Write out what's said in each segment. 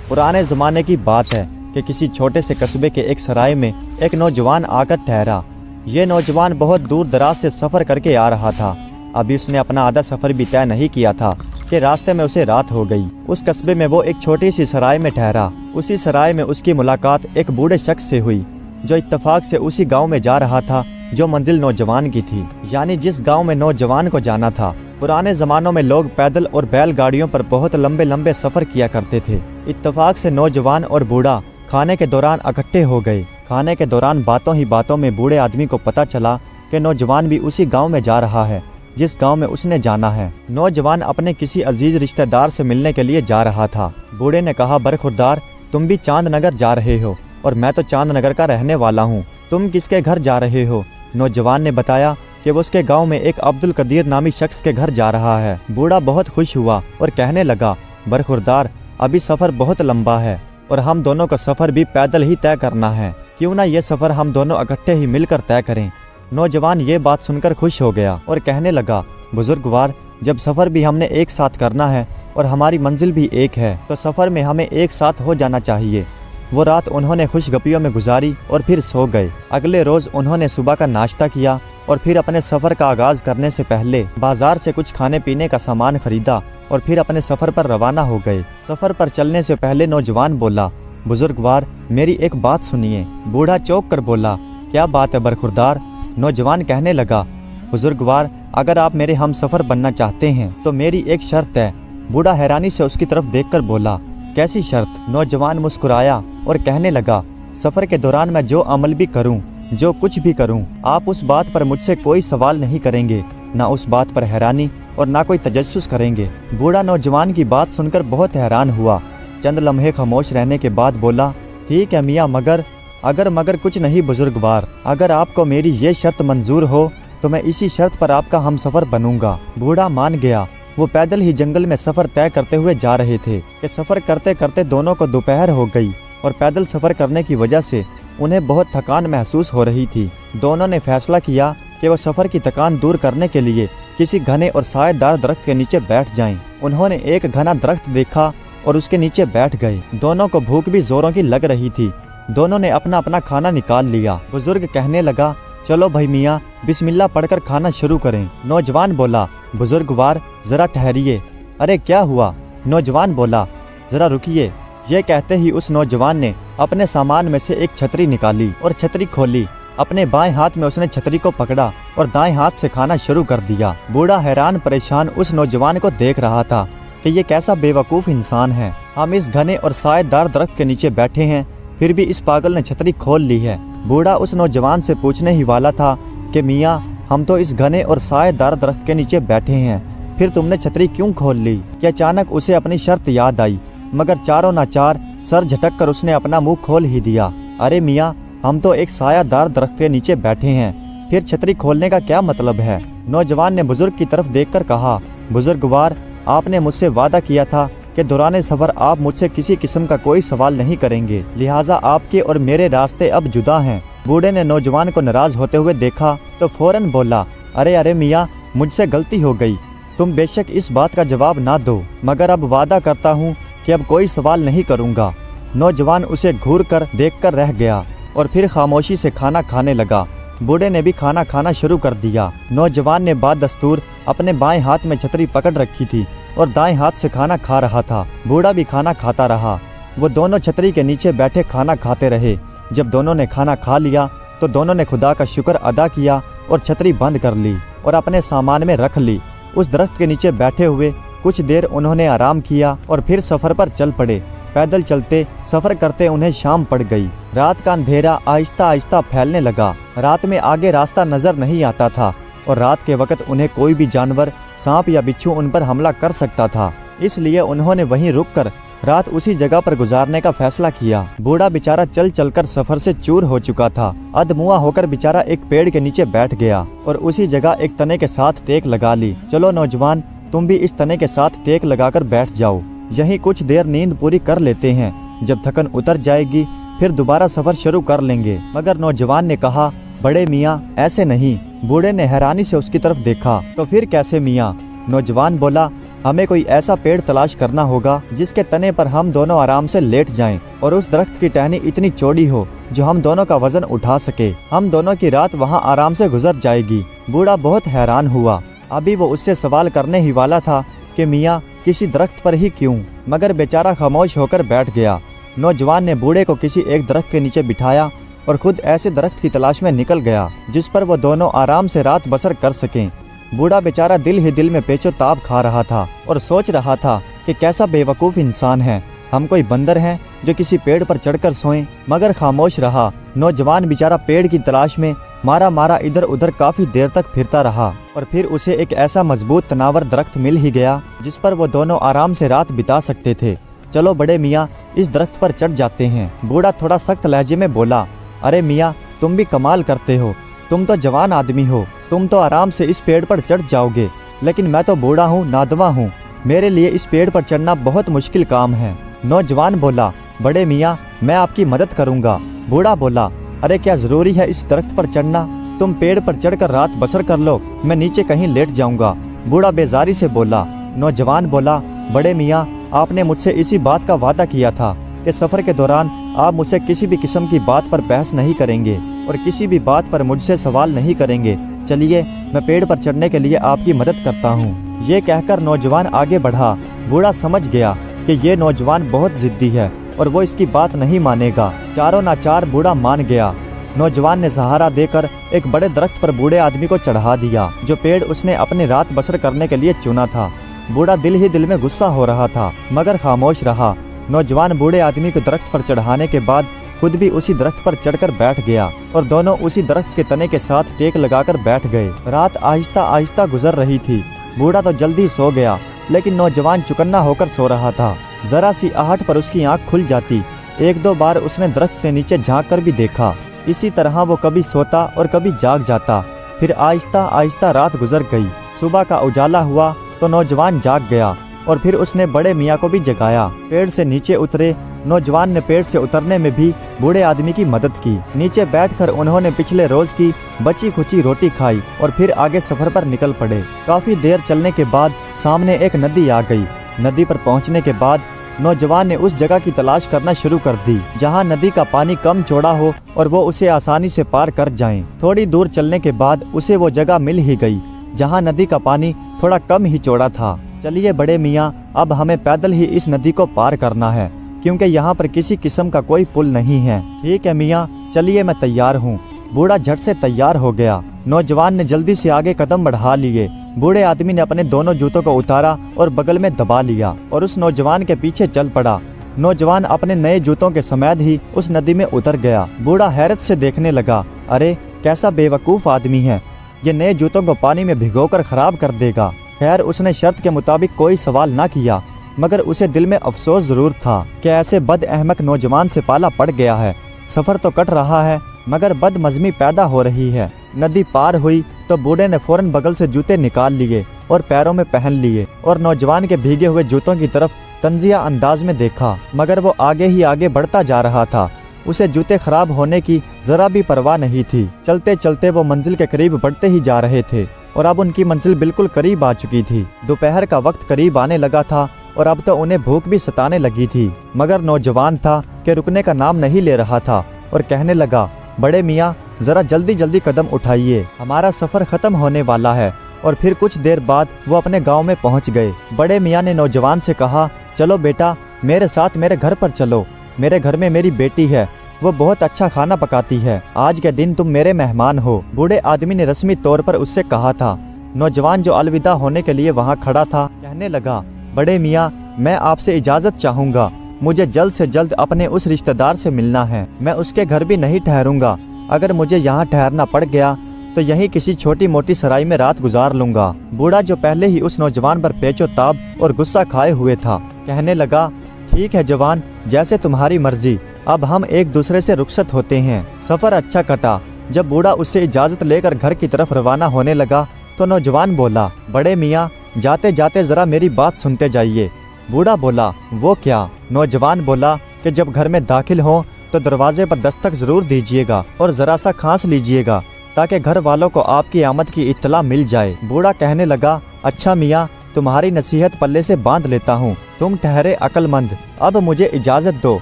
पुराने ज़माने की बात है कि किसी छोटे से कस्बे के एक सराय में एक नौजवान आकर ठहरा। ये नौजवान बहुत दूर दराज से सफ़र करके आ रहा था। अभी उसने अपना आधा सफ़र भी तय नहीं किया था कि रास्ते में उसे रात हो गई। उस कस्बे में वो एक छोटी सी सराय में ठहरा। उसी सराय में उसकी मुलाकात एक बूढ़े शख्स से हुई जो इत्तेफाक से उसी गांव में जा रहा था जो मंजिल नौजवान की थी, यानी जिस गांव में नौजवान को जाना था। पुराने ज़मानों में लोग पैदल और बैलगाड़ियों पर बहुत लंबे लंबे सफ़र किया करते थे। इत्तेफाक से नौजवान और बूढ़ा खाने के दौरान इकट्ठे हो गए। खाने के दौरान बातों ही बातों में बूढ़े आदमी को पता चला कि नौजवान भी उसी गांव में जा रहा है जिस गांव में उसने जाना है। नौजवान अपने किसी अजीज रिश्तेदार से मिलने के लिए जा रहा था। बूढ़े ने कहा, बरखुरदार, तुम भी चांदनगर जा रहे हो और मैं तो चांदनगर का रहने वाला हूँ। तुम किसके घर जा रहे हो? नौजवान ने बताया कि वो उसके गांव में एक अब्दुल कदीर नामी शख्स के घर जा रहा है। बूढ़ा बहुत खुश हुआ और कहने लगा, बरखुरदार, अभी सफ़र बहुत लंबा है और हम दोनों का सफ़र भी पैदल ही तय करना है। क्यों ना ये सफ़र हम दोनों इकट्ठे ही मिलकर तय करें। नौजवान ये बात सुनकर खुश हो गया और कहने लगा, बुजुर्गवार, जब सफ़र भी हमने एक साथ करना है और हमारी मंजिल भी एक है तो सफ़र में हमें एक साथ हो जाना चाहिए। वो रात उन्होंने खुशगपियों में गुजारी और फिर सो गए। अगले रोज़ उन्होंने सुबह का नाश्ता किया और फिर अपने सफ़र का आगाज़ करने से पहले बाजार से कुछ खाने पीने का सामान खरीदा और फिर अपने सफ़र पर रवाना हो गए। सफ़र पर चलने से पहले नौजवान बोला, बुजुर्गवार, मेरी एक बात सुनिए। बूढ़ा चौंक कर बोला, क्या बात है बरखुरदार? नौजवान कहने लगा, बुजुर्गवार, अगर आप मेरे हम सफ़र बनना चाहते हैं तो मेरी एक शर्त है। बूढ़ा हैरानी से उसकी तरफ देखकर बोला, कैसी शर्त? नौजवान मुस्कुराया और कहने लगा, सफ़र के दौरान मैं जो अमल भी करूं, जो कुछ भी करूं, आप उस बात पर मुझसे कोई सवाल नहीं करेंगे, ना उस बात पर हैरानी और ना कोई तजस्सुस करेंगे। बूढ़ा नौजवान की बात सुनकर बहुत हैरान हुआ। चंद लम्हे खामोश रहने के बाद बोला, ठीक है मियाँ, मगर कुछ नहीं बुजुर्गवार। अगर आपको मेरी ये शर्त मंजूर हो तो मैं इसी शर्त पर आपका हम सफ़र बनूंगा। बूढ़ा मान गया। वो पैदल ही जंगल में सफ़र तय करते हुए जा रहे थे कि सफ़र करते करते दोनों को दोपहर हो गई और पैदल सफ़र करने की वजह से उन्हें बहुत थकान महसूस हो रही थी। दोनों ने फैसला किया कि वो सफ़र की थकान दूर करने के लिए किसी घने और सायेदार दरख्त के नीचे बैठ जाएं। उन्होंने एक घना दरख्त देखा और उसके नीचे बैठ गए। दोनों को भूख भी जोरों की लग रही थी। दोनों ने अपना अपना खाना निकाल लिया। बुजुर्ग कहने लगा, चलो भाई मियाँ, बिस्मिल्लाह पढ़कर खाना शुरू करें। नौजवान बोला, बुजुर्गवार, ज़रा ठहरिए। अरे क्या हुआ? नौजवान बोला, ज़रा रुकिए। ये कहते ही उस नौजवान ने अपने सामान में से एक छतरी निकाली और छतरी खोली। अपने बाएं हाथ में उसने छतरी को पकड़ा और दाएं हाथ से खाना शुरू कर दिया। बूढ़ा हैरान परेशान उस नौजवान को देख रहा था कि ये कैसा बेवकूफ़ इंसान है। हम इस घने और सायेदार दरख्त के नीचे बैठे हैं, फिर भी इस पागल ने छतरी खोल ली है। बूढ़ा उस नौजवान से पूछने ही वाला था कि मियाँ, हम तो इस घने और सायेदार दरख्त के नीचे बैठे हैं, फिर तुमने छतरी क्यों खोल ली? कि अचानक उसे अपनी शर्त याद आई, मगर चारों नाचार सर झटक कर उसने अपना मुंह खोल ही दिया। अरे मियाँ, हम तो एक सायादार दरख्त के नीचे बैठे हैं, फिर छतरी खोलने का क्या मतलब है? नौजवान ने बुजुर्ग की तरफ देखकर कहा, बुजुर्गवार, आपने मुझसे वादा किया था कि दौरान सफ़र आप मुझसे किसी किस्म का कोई सवाल नहीं करेंगे, लिहाजा आपके और मेरे रास्ते अब जुदा हैं। बूढ़े ने नौजवान को नाराज होते हुए देखा तो फौरन बोला, अरे मियाँ, मुझसे गलती हो गई। तुम बेशक इस बात का जवाब ना दो, मगर अब वादा करता हूँ कि अब कोई सवाल नहीं करूँगा। नौजवान उसे घूर कर देख कर रह गया और फिर खामोशी से खाना खाने लगा। बूढ़े ने भी खाना खाना शुरू कर दिया। नौजवान ने बाद दस्तूर अपने बाएं हाथ में छतरी पकड़ रखी थी और दाएं हाथ से खाना खा रहा था। बूढ़ा भी खाना खाता रहा। वो दोनों छतरी के नीचे बैठे खाना खाते रहे। जब दोनों ने खाना खा लिया तो दोनों ने खुदा का शुक्र अदा किया और छतरी बंद कर ली और अपने सामान में रख ली। उस दरख्त के नीचे बैठे हुए कुछ देर उन्होंने आराम किया और फिर सफ़र पर चल पड़े। पैदल चलते सफ़र करते उन्हें शाम पड़ गई। रात का अंधेरा आहिस्ता आहिस्ता फैलने लगा। रात में आगे रास्ता नज़र नहीं आता था और रात के वक्त उन्हें कोई भी जानवर, सांप या बिच्छू उन पर हमला कर सकता था। इसलिए उन्होंने वहीं रुककर रात उसी जगह पर गुजारने का फैसला किया। बूढ़ा बेचारा चल चलकर सफ़र से चूर हो चुका था। अधमुआ होकर बेचारा एक पेड़ के नीचे बैठ गया और उसी जगह एक तने के साथ टेक लगा ली। चलो नौजवान, तुम भी इस तने के साथ टेक लगाकर बैठ जाओ, यहीं कुछ देर नींद पूरी कर लेते हैं। जब थकन उतर जाएगी फिर दोबारा सफ़र शुरू कर लेंगे। मगर नौजवान ने कहा, बड़े मियाँ, ऐसे नहीं। बूढ़े ने हैरानी से उसकी तरफ देखा। तो फिर कैसे मियाँ? नौजवान बोला, हमें कोई ऐसा पेड़ तलाश करना होगा जिसके तने पर हम दोनों आराम से लेट जाएं और उस दरख्त की टहनी इतनी चौड़ी हो जो हम दोनों का वजन उठा सके। हम दोनों की रात वहाँ आराम से गुजर जाएगी। बूढ़ा बहुत हैरान हुआ। अभी वो उससे सवाल करने ही वाला था कि मियाँ किसी दरख्त पर ही क्यों, मगर बेचारा खामोश होकर बैठ गया। नौजवान ने बूढ़े को किसी एक दरख्त के नीचे बिठाया और खुद ऐसे दरख्त की तलाश में निकल गया जिस पर वो दोनों आराम से रात बसर कर सकें। बूढ़ा बेचारा दिल ही दिल में पेचो ताप खा रहा था और सोच रहा था कि कैसा बेवकूफ़ इंसान है, हम कोई बंदर हैं जो किसी पेड़ पर चढ़कर सोएं, मगर खामोश रहा। नौजवान बेचारा पेड़ की तलाश में मारा मारा इधर उधर काफ़ी देर तक फिरता रहा और फिर उसे एक ऐसा मजबूत तनावर दरख्त मिल ही गया जिस पर वो दोनों आराम से रात बिता सकते थे। चलो बड़े मियाँ इस दरख्त पर चढ़ जाते हैं। बूढ़ा थोड़ा सख्त लहजे में बोला, अरे मियाँ तुम भी कमाल करते हो, तुम तो जवान आदमी हो, तुम तो आराम से इस पेड़ पर चढ़ जाओगे, लेकिन मैं तो बूढ़ा हूँ, नादवा हूँ, मेरे लिए इस पेड़ पर चढ़ना बहुत मुश्किल काम है। नौजवान बोला, बड़े मियाँ मैं आपकी मदद करूँगा। बूढ़ा बोला, अरे क्या ज़रूरी है इस दरख्त पर चढ़ना, तुम पेड़ पर चढ़कर रात बसर कर लो, मैं नीचे कहीं लेट जाऊँगा। बूढ़ा बेजारी से बोला। नौजवान बोला, बड़े मियाँ आपने मुझसे इसी बात का वादा किया था कि सफ़र के दौरान आप मुझसे किसी भी किस्म की बात पर बहस नहीं करेंगे और किसी भी बात पर मुझसे सवाल नहीं करेंगे। चलिए मैं पेड़ पर चढ़ने के लिए आपकी मदद करता हूँ। ये कहकर नौजवान आगे बढ़ा। बूढ़ा समझ गया कि ये नौजवान बहुत ज़िद्दी है और वो इसकी बात नहीं मानेगा। चारों नाचार बूढ़ा मान गया। नौजवान ने सहारा देकर एक बड़े दरख्त पर बूढ़े आदमी को चढ़ा दिया जो पेड़ उसने अपनी रात बसर करने के लिए चुना था। बूढ़ा दिल ही दिल में गुस्सा हो रहा था मगर खामोश रहा। नौजवान बूढ़े आदमी को दरख्त पर चढ़ाने के बाद खुद भी उसी दरख्त पर चढ़कर बैठ गया और दोनों उसी दरख्त के तने के साथ टेक लगाकर बैठ गए। रात आहिस्ता आहिस्ता गुजर रही थी। बूढ़ा तो जल्दी सो गया लेकिन नौजवान चुकन्ना होकर सो रहा था। जरा सी आहट पर उसकी आंख खुल जाती। एक दो बार उसने दरख्त से नीचे झांक कर भी देखा। इसी तरह वो कभी सोता और कभी जाग जाता। फिर आहिस्ता आहिस्ता रात गुजर गई। सुबह का उजाला हुआ तो नौजवान जाग गया और फिर उसने बड़े मियाँ को भी जगाया। पेड़ से नीचे उतरे। नौजवान ने पेड़ से उतरने में भी बूढ़े आदमी की मदद की। नीचे बैठकर उन्होंने पिछले रोज की बची खुची रोटी खाई और फिर आगे सफर पर निकल पड़े। काफी देर चलने के बाद सामने एक नदी आ गई। नदी पर पहुंचने के बाद नौजवान ने उस जगह की तलाश करना शुरू कर दी जहां नदी का पानी कम चौड़ा हो और वो उसे आसानी से पार कर जाएं। थोड़ी दूर चलने के बाद उसे वो जगह मिल ही गई जहां नदी का पानी थोड़ा कम ही चौड़ा था। चलिए बड़े मियाँ अब हमें पैदल ही इस नदी को पार करना है क्योंकि यहाँ पर किसी किस्म का कोई पुल नहीं है। ठीक है मियाँ, चलिए मैं तैयार हूँ। बूढ़ा झट से तैयार हो गया। नौजवान ने जल्दी से आगे कदम बढ़ा लिए। बूढ़े आदमी ने अपने दोनों जूतों को उतारा और बगल में दबा लिया और उस नौजवान के पीछे चल पड़ा। नौजवान अपने नए जूतों के समेत ही उस नदी में उतर गया। बूढ़ा हैरत से देखने लगा, अरे कैसा बेवकूफ़ आदमी है, ये नए जूतों को पानी में भिगोकर खराब कर देगा। खैर उसने शर्त के मुताबिक कोई सवाल ना किया मगर उसे दिल में अफसोस जरूर था कि ऐसे बद अहमक नौजवान से पाला पड़ गया है। सफ़र तो कट रहा है मगर बदमज़मी पैदा हो रही है। नदी पार हुई तो बूढ़े ने फौरन बगल से जूते निकाल लिए और पैरों में पहन लिए और नौजवान के भीगे हुए जूतों की तरफ तंजिया अंदाज में देखा मगर वो आगे ही आगे बढ़ता जा रहा था। उसे जूते खराब होने की जरा भी परवाह नहीं थी। चलते चलते वो मंजिल के करीब बढ़ते ही जा रहे थे और अब उनकी मंजिल बिल्कुल करीब आ चुकी थी। दोपहर का वक्त करीब आने लगा था और अब तो उन्हें भूख भी सताने लगी थी मगर नौजवान था कि रुकने का नाम नहीं ले रहा था और कहने लगा, बड़े मियाँ जरा जल्दी जल्दी कदम उठाइए, हमारा सफ़र ख़त्म होने वाला है। और फिर कुछ देर बाद वो अपने गांव में पहुंच गए। बड़े मियाँ ने नौजवान से कहा, चलो बेटा मेरे साथ मेरे घर पर चलो, मेरे घर में मेरी बेटी है, वो बहुत अच्छा खाना पकाती है, आज के दिन तुम मेरे मेहमान हो। बूढ़े आदमी ने रस्मी तौर पर उससे कहा था। नौजवान जो अलविदा होने के लिए वहाँ खड़ा था कहने लगा, बड़े मियाँ मैं आपसे इजाज़त चाहूँगा, मुझे जल्द से जल्द अपने उस रिश्तेदार से मिलना है। मैं उसके घर भी नहीं ठहरूंगा, अगर मुझे यहाँ ठहरना पड़ गया तो यहीं किसी छोटी मोटी सराय में रात गुजार लूंगा। बूढ़ा जो पहले ही उस नौजवान पर पेचो ताब और गुस्सा खाए हुए था कहने लगा, ठीक है जवान, जैसे तुम्हारी मर्जी, अब हम एक दूसरे से रुखसत होते हैं। सफ़र अच्छा कटा। जब बूढ़ा उससे इजाज़त लेकर घर की तरफ रवाना होने लगा तो नौजवान बोला, बड़े मियाँ जाते जाते ज़रा मेरी बात सुनते जाइए। बूढ़ा बोला, वो क्या? नौजवान बोला कि जब घर में दाखिल हों तो दरवाजे पर दस्तक ज़रूर दीजिएगा और ज़रा सा खांस लीजिएगा ताकि घर वालों को आपकी आमद की इत्तला मिल जाए। बूढ़ा कहने लगा, अच्छा मियाँ तुम्हारी नसीहत पल्ले से बांध लेता हूँ। तुम ठहरे अक्लमंद, अब मुझे इजाजत दो।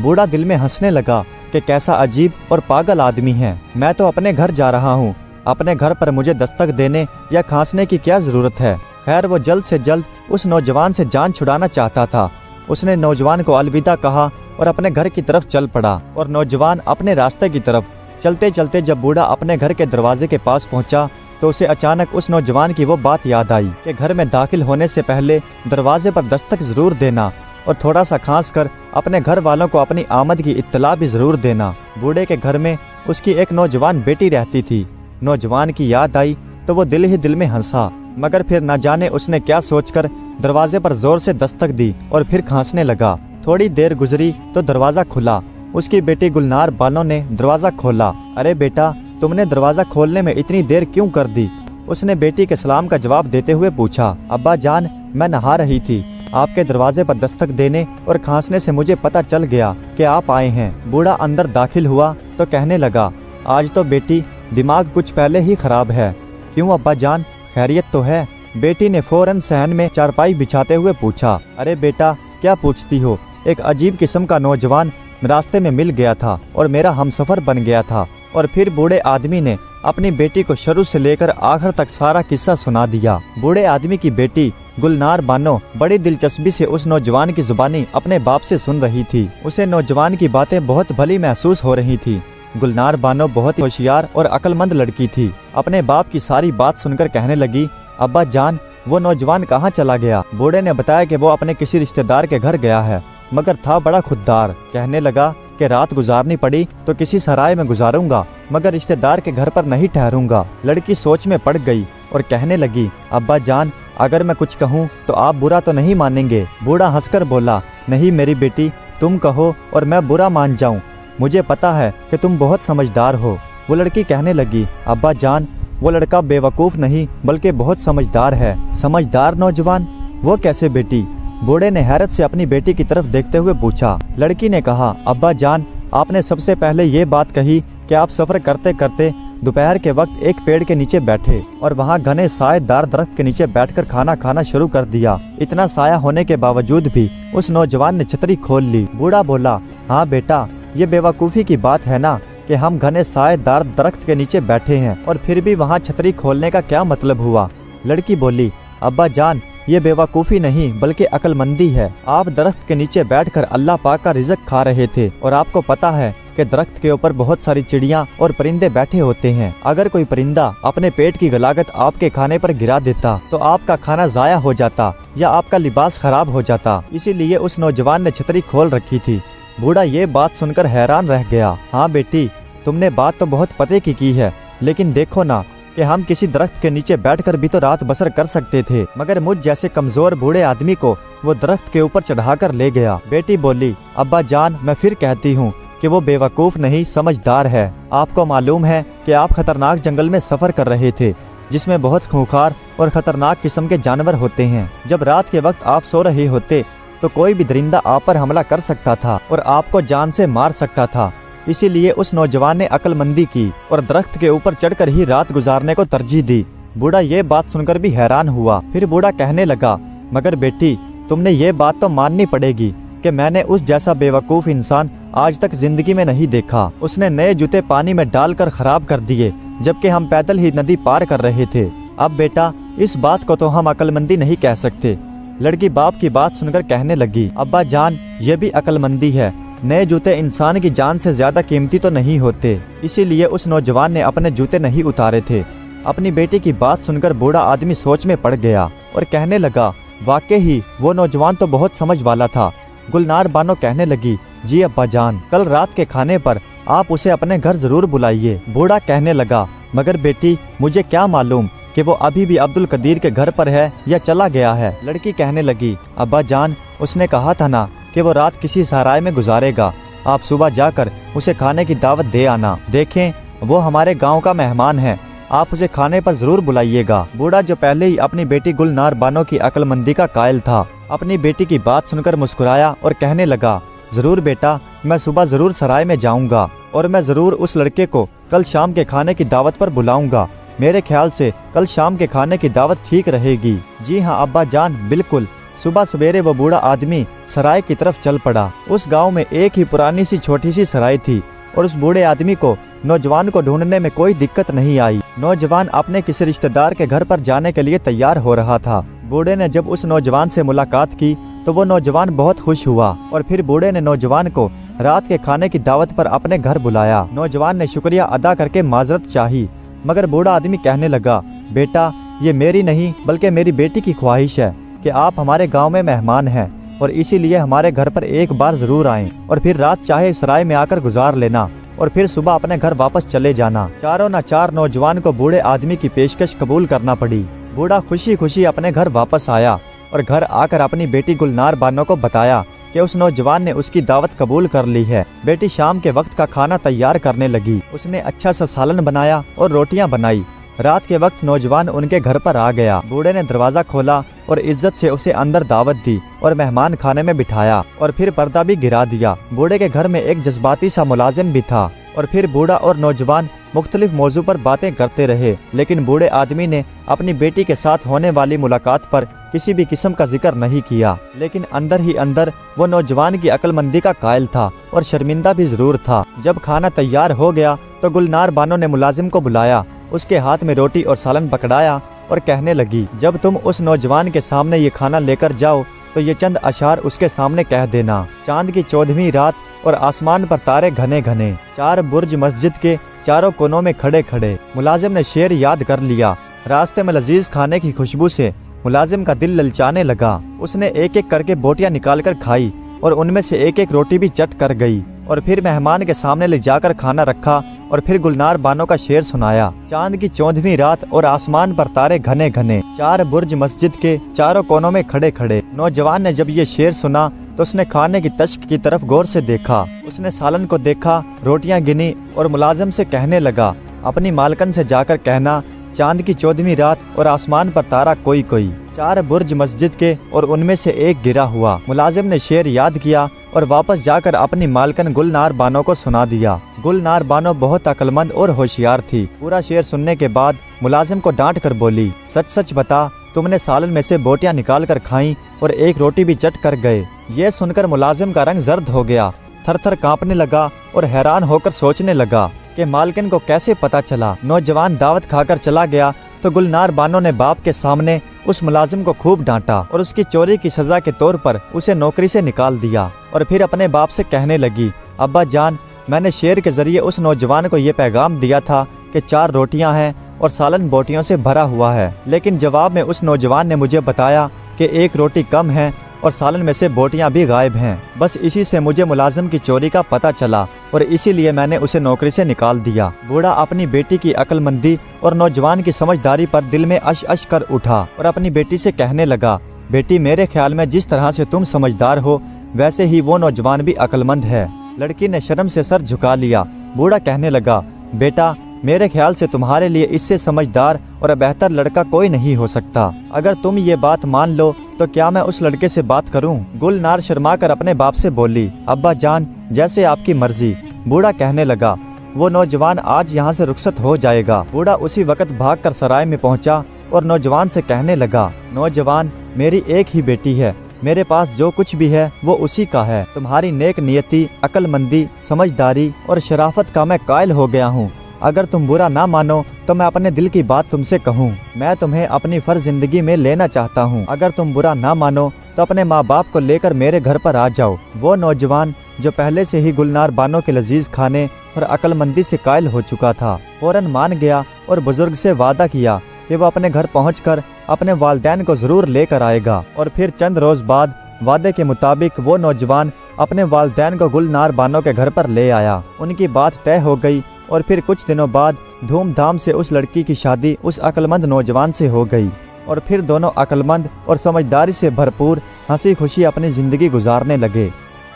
बूढ़ा दिल में हंसने लगा कि कैसा अजीब और पागल आदमी है। मैं तो अपने घर जा रहा हूँ, अपने घर पर मुझे दस्तक देने या खांसने की क्या जरूरत है। खैर वो जल्द से जल्द उस नौजवान से जान छुड़ाना चाहता था। उसने नौजवान को अलविदा कहा और अपने घर की तरफ चल पड़ा। और नौजवान अपने रास्ते की तरफ चलते चलते जब बूढ़ा अपने घर के दरवाजे के पास पहुंचा तो उसे अचानक उस नौजवान की वो बात याद आई कि घर में दाखिल होने से पहले दरवाजे पर दस्तक जरूर देना और थोड़ा सा खांस कर अपने घर वालों को अपनी आमद की इत्तला भी जरूर देना। बूढ़े के घर में उसकी एक नौजवान बेटी रहती थी। नौजवान की याद आई तो वो दिल ही दिल में हंसा, मगर फिर न जाने उसने क्या सोचकर दरवाजे पर जोर से दस्तक दी और फिर खांसने लगा। थोड़ी देर गुजरी तो दरवाजा खुला। उसकी बेटी गुलनार बानो ने दरवाजा खोला। अरे बेटा, तुमने दरवाजा खोलने में इतनी देर क्यों कर दी? उसने बेटी के सलाम का जवाब देते हुए पूछा। अब्बा जान, मैं नहा रही थी, आपके दरवाजे पर दस्तक देने और खांसने से मुझे पता चल गया कि आप आए हैं। बूढ़ा अंदर दाखिल हुआ तो कहने लगा, आज तो बेटी दिमाग कुछ पहले ही खराब है। क्यों अब्बा जान, खैरियत तो है? बेटी ने फौरन सहन में चारपाई बिछाते हुए पूछा। अरे बेटा, क्या पूछती हो? एक अजीब किस्म का नौजवान रास्ते में मिल गया था और मेरा हमसफर बन गया था। और फिर बूढ़े आदमी ने अपनी बेटी को शुरू से लेकर आखिर तक सारा किस्सा सुना दिया। बूढ़े आदमी की बेटी गुलनार बानो बड़ी दिलचस्पी से उस नौजवान की जुबानी अपने बाप से सुन रही थी। उसे नौजवान की बातें बहुत भली महसूस हो रही थी। गुलनार बानो बहुत होशियार और अक्लमंद लड़की थी। अपने बाप की सारी बात सुनकर कहने लगी, अब्बा जान, वो नौजवान कहाँ चला गया? बूढ़े ने बताया कि वो अपने किसी रिश्तेदार के घर गया है, मगर था बड़ा खुददार। कहने लगा कि रात गुजारनी पड़ी तो किसी सराय में गुजारूंगा, मगर रिश्तेदार के घर पर नहीं ठहरूंगा। लड़की सोच में पड़ गई और कहने लगी, अब्बा जान, अगर मैं कुछ कहूँ तो आप बुरा तो नहीं मानेंगे? बूढ़ा हंसकर बोला, नहीं मेरी बेटी, तुम कहो और मैं बुरा मान जाऊँ, मुझे पता है कि तुम बहुत समझदार हो। वो लड़की कहने लगी, अब्बा जान, वो लड़का बेवकूफ़ नहीं बल्कि बहुत समझदार है। समझदार नौजवान? वो कैसे बेटी? बूढ़े ने हैरत से अपनी बेटी की तरफ देखते हुए पूछा। लड़की ने कहा, अब्बा जान, आपने सबसे पहले ये बात कही कि आप सफ़र करते करते दोपहर के वक्त एक पेड़ के नीचे बैठे और वहाँ घने सायेदार दरख्त के नीचे बैठकर खाना खाना शुरू कर दिया। इतना साया होने के बावजूद भी उस नौजवान ने छतरी खोल ली। बूढ़ा बोला, हाँ बेटा, ये बेवकूफ़ी की बात है ना कि हम घने सायेदार दरख्त के नीचे बैठे हैं और फिर भी वहाँ छतरी खोलने का क्या मतलब हुआ? लड़की बोली, अब्बा जान, ये बेवकूफ़ी नहीं बल्कि अक्लमंदी है। आप दरख्त के नीचे बैठकर अल्लाह पाक का रिज़्क खा रहे थे और आपको पता है कि दरख्त के ऊपर बहुत सारी चिड़ियाँ और परिंदे बैठे होते हैं। अगर कोई परिंदा अपने पेट की गलागत आपके खाने पर गिरा देता तो आपका खाना ज़ाया हो जाता या आपका लिबास खराब हो जाता। इसीलिए उस नौजवान ने छतरी खोल रखी थी। बूढ़ा ये बात सुनकर हैरान रह गया। हाँ बेटी, तुमने बात तो बहुत पते की है, लेकिन देखो ना कि हम किसी दरख्त के नीचे बैठकर भी तो रात बसर कर सकते थे, मगर मुझ जैसे कमजोर बूढ़े आदमी को वो दरख्त के ऊपर चढ़ाकर ले गया। बेटी बोली, अब्बा जान, मैं फिर कहती हूँ कि वो बेवकूफ़ नहीं, समझदार है। आपको मालूम है कि आप खतरनाक जंगल में सफ़र कर रहे थे जिसमें बहुत खूंखार और खतरनाक किस्म के जानवर होते हैं। जब रात के वक्त आप सो रहे होते तो कोई भी दरिंदा आप पर हमला कर सकता था और आपको जान से मार सकता था। इसीलिए उस नौजवान ने अक्लमंदी की और दरख्त के ऊपर चढ़कर ही रात गुजारने को तरजीह दी। बूढ़ा ये बात सुनकर भी हैरान हुआ। फिर बूढ़ा कहने लगा, मगर बेटी, तुमने ये बात तो माननी पड़ेगी कि मैंने उस जैसा बेवकूफ़ इंसान आज तक जिंदगी में नहीं देखा। उसने नए जूते पानी में डालकर खराब कर दिए जबकि हम पैदल ही नदी पार कर रहे थे। अब बेटा, इस बात को तो हम अक्लमंदी नहीं कह सकते। लड़की बाप की बात सुनकर कहने लगी, अब्बा जान, ये भी अक्लमंदी है। नए जूते इंसान की जान से ज्यादा कीमती तो नहीं होते। इसीलिए उस नौजवान ने अपने जूते नहीं उतारे थे। अपनी बेटी की बात सुनकर बूढ़ा आदमी सोच में पड़ गया और कहने लगा, वाकई ही वो नौजवान तो बहुत समझ वाला था। गुलनार बानो कहने लगी, जी अब्बा जान, कल रात के खाने पर आप उसे अपने घर जरूर बुलाइए। बूढ़ा कहने लगा, मगर बेटी, मुझे क्या मालूम कि वो अभी भी अब्दुल कदीर के घर पर है या चला गया है। लड़की कहने लगी, अब्बा जान, उसने कहा था ना कि वो रात किसी सराय में गुजारेगा। आप सुबह जाकर उसे खाने की दावत दे आना। देखें, वो हमारे गांव का मेहमान है, आप उसे खाने पर जरूर बुलाइएगा। बूढ़ा, जो पहले ही अपनी बेटी गुलनार बानो की अक्लमंदी का कायल था, अपनी बेटी की बात सुनकर मुस्कुराया और कहने लगा, जरूर बेटा, मैं सुबह जरूर सराय में जाऊंगा और मैं जरूर उस लड़के को कल शाम के खाने की दावत पर बुलाऊंगा। میرے خیال سے کل شام کے کھانے کی دعوت ٹھیک رہے گی۔ جی ہاں ابا جان، بالکل۔ صبح سویرے وہ بوڑھا آدمی سرائے کی طرف چل پڑا۔ اس گاؤں میں ایک ہی پرانی سی چھوٹی سی سرائے تھی اور اس بوڑھے آدمی کو نوجوان کو ڈھونڈنے میں کوئی دقت نہیں آئی۔ نوجوان اپنے کسی رشتہ دار کے گھر پر جانے کے لیے تیار ہو رہا تھا۔ بوڑھے نے جب اس نوجوان سے ملاقات کی تو وہ نوجوان بہت خوش ہوا اور پھر بوڑھے نے نوجوان کو رات کے کھانے کی دعوت پر اپنے گھر بلایا۔ نوجوان نے شکریہ ادا کر کے معذرت چاہی، مگر بوڑھا آدمی کہنے لگا، بیٹا یہ میری نہیں بلکہ میری بیٹی کی خواہش ہے کہ آپ ہمارے گاؤں میں مہمان ہیں اور اسی لیے ہمارے گھر پر ایک بار ضرور آئیں اور پھر رات چاہے سرائے میں آ کر گزار لینا اور پھر صبح اپنے گھر واپس چلے جانا۔ چاروں نہ چار نوجوان کو بوڑھے آدمی کی پیشکش قبول کرنا پڑی۔ بوڑھا خوشی خوشی اپنے گھر واپس آیا اور گھر آ کر اپنی بیٹی گلنار بانو کو بتایا کہ اس نوجوان نے اس کی دعوت قبول کر لی ہے۔ بیٹی شام کے وقت کا کھانا تیار کرنے لگی۔ اس نے اچھا سا سالن بنایا اور روٹیاں بنائی۔ رات کے وقت نوجوان ان کے گھر پر آ گیا۔ بوڑھے نے دروازہ کھولا اور عزت سے اسے اندر دعوت دی اور مہمان خانے میں بٹھایا اور پھر پردہ بھی گرا دیا۔ بوڑھے کے گھر میں ایک جذباتی سا ملازم بھی تھا اور پھر بوڑھا اور نوجوان مختلف موضوع پر باتیں کرتے رہے، لیکن بوڑھے آدمی نے اپنی بیٹی کے ساتھ ہونے والی ملاقات پر کسی بھی قسم کا ذکر نہیں کیا، لیکن اندر ہی اندر وہ نوجوان کی عقل مندی کا قائل تھا اور شرمندہ بھی ضرور تھا۔ جب کھانا تیار ہو گیا تو گلنار بانو نے ملازم کو بلایا، اس کے ہاتھ میں روٹی اور سالن پکڑایا اور کہنے لگی، جب تم اس نوجوان کے سامنے یہ کھانا لے کر جاؤ تو یہ چند اشعار اس کے سامنے کہہ دینا۔ چاند کی 14ویں رات اور آسمان پر تارے گھنے گھنے، 4 برج مسجد کے چاروں کونوں میں کھڑے کھڑے۔ ملازم نے شعر یاد کر لیا۔ راستے میں لذیذ کھانے کی خوشبو سے ملازم کا دل للچانے لگا۔ اس نے ایک ایک کر کے بوٹیاں نکال کر کھائی اور ان میں سے ایک ایک روٹی بھی چٹ کر گئی اور پھر مہمان کے سامنے لے جا کر کھانا رکھا اور پھر گلنار بانو کا شعر سنایا۔ چاند کی 14ویں رات اور آسمان پر تارے گھنے گھنے، 4 برج مسجد کے چاروں کونوں میں کھڑے کھڑے۔ نوجوان نے جب یہ شعر سنا تو اس نے کھانے کی تشک کی طرف غور سے دیکھا۔ اس نے سالن کو دیکھا، روٹیاں گنی اور ملازم سے کہنے لگا، اپنی مالکن سے جا کر کہنا، چاند کی 14ویں رات اور آسمان پر تارا کوئی کوئی، 4 برج مسجد کے اور ان میں سے ایک گرا ہوا۔ ملازم نے شعر یاد کیا اور واپس جا کر اپنی مالکن گلنار بانو کو سنا دیا۔ گلنار بانو بہت عقل مند اور ہوشیار تھی۔ پورا شعر سننے کے بعد ملازم کو ڈانٹ کر بولی، سچ سچ بتا، تم نے سالن میں سے بوٹیاں نکال کر کھائیں اور ایک روٹی بھی چٹ کر گئے۔ یہ سن کر ملازم کا رنگ زرد ہو گیا، تھر تھر کانپنے لگا اور حیران ہو کر سوچنے لگا کہ مالکن کو کیسے پتا چلا۔ نوجوان دعوت کھا کر چلا گیا تو گلنار بانو نے باپ کے سامنے اس ملازم کو خوب ڈانٹا اور اس کی چوری کی سزا کے طور پر اسے نوکری سے نکال دیا اور پھر اپنے باپ سے کہنے لگی، ابا جان، میں نے شعر کے ذریعے اس نوجوان کو یہ پیغام دیا تھا کہ 4 روٹیاں ہیں اور سالن بوٹیوں سے بھرا ہوا ہے، لیکن جواب میں اس نوجوان نے مجھے بتایا کہ 1 روٹی کم ہے اور سالن میں سے بوٹیاں بھی غائب ہیں۔ بس اسی سے مجھے ملازم کی چوری کا پتہ چلا اور اسی لیے میں نے اسے نوکری سے نکال دیا۔ بوڑھا اپنی بیٹی کی عقل مندی اور نوجوان کی سمجھداری پر دل میں اش اش کر اٹھا اور اپنی بیٹی سے کہنے لگا، بیٹی میرے خیال میں جس طرح سے تم سمجھدار ہو ویسے ہی وہ نوجوان بھی عقل مند ہے۔ لڑکی نے شرم سے سر جھکا لیا۔ بوڑھا کہنے لگا، بیٹا میرے خیال سے تمہارے لیے اس سے سمجھدار اور بہتر لڑکا کوئی نہیں ہو سکتا۔ اگر تم یہ بات مان لو تو کیا میں اس لڑکے سے بات کروں؟ گلنار شرما کر اپنے باپ سے بولی، ابا جان جیسے آپ کی مرضی۔ بوڑھا کہنے لگا، وہ نوجوان آج یہاں سے رخصت ہو جائے گا۔ بوڑھا اسی وقت بھاگ کر سرائے میں پہنچا اور نوجوان سے کہنے لگا، نوجوان میری ایک ہی بیٹی ہے، میرے پاس جو کچھ بھی ہے وہ اسی کا ہے۔ تمہاری نیک نیتی، عقل مندی، سمجھداری اور شرافت کا میں قائل ہو گیا ہوں۔ اگر تم برا نہ مانو تو میں اپنے دل کی بات تم سے کہوں، میں تمہیں اپنی فرض زندگی میں لینا چاہتا ہوں۔ اگر تم برا نہ مانو تو اپنے ماں باپ کو لے کر میرے گھر پر آ جاؤ۔ وہ نوجوان جو پہلے سے ہی گلنار بانو کے لذیذ کھانے اور عقل مندی سے قائل ہو چکا تھا، فوراً مان گیا اور بزرگ سے وعدہ کیا کہ وہ اپنے گھر پہنچ کر اپنے والدین کو ضرور لے کر آئے گا۔ اور پھر چند روز بعد وعدے کے مطابق وہ نوجوان اپنے والدین کو گلنار بانو کے گھر پر لے آیا۔ ان کی بات طے ہو گئی اور پھر کچھ دنوں بعد دھوم دھام سے اس لڑکی کی شادی اس عقل مند نوجوان سے ہو گئی اور پھر دونوں عقل مند اور سمجھداری سے بھرپور ہنسی خوشی اپنی زندگی گزارنے لگے۔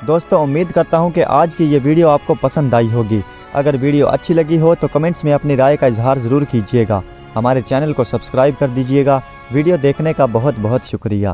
دوستو، امید کرتا ہوں کہ آج کی یہ ویڈیو آپ کو پسند آئی ہوگی۔ اگر ویڈیو اچھی لگی ہو تو کمنٹس میں اپنی رائے کا اظہار ضرور کیجیے گا۔ ہمارے چینل کو سبسکرائب کر دیجیے گا۔ ویڈیو دیکھنے کا بہت بہت شکریہ۔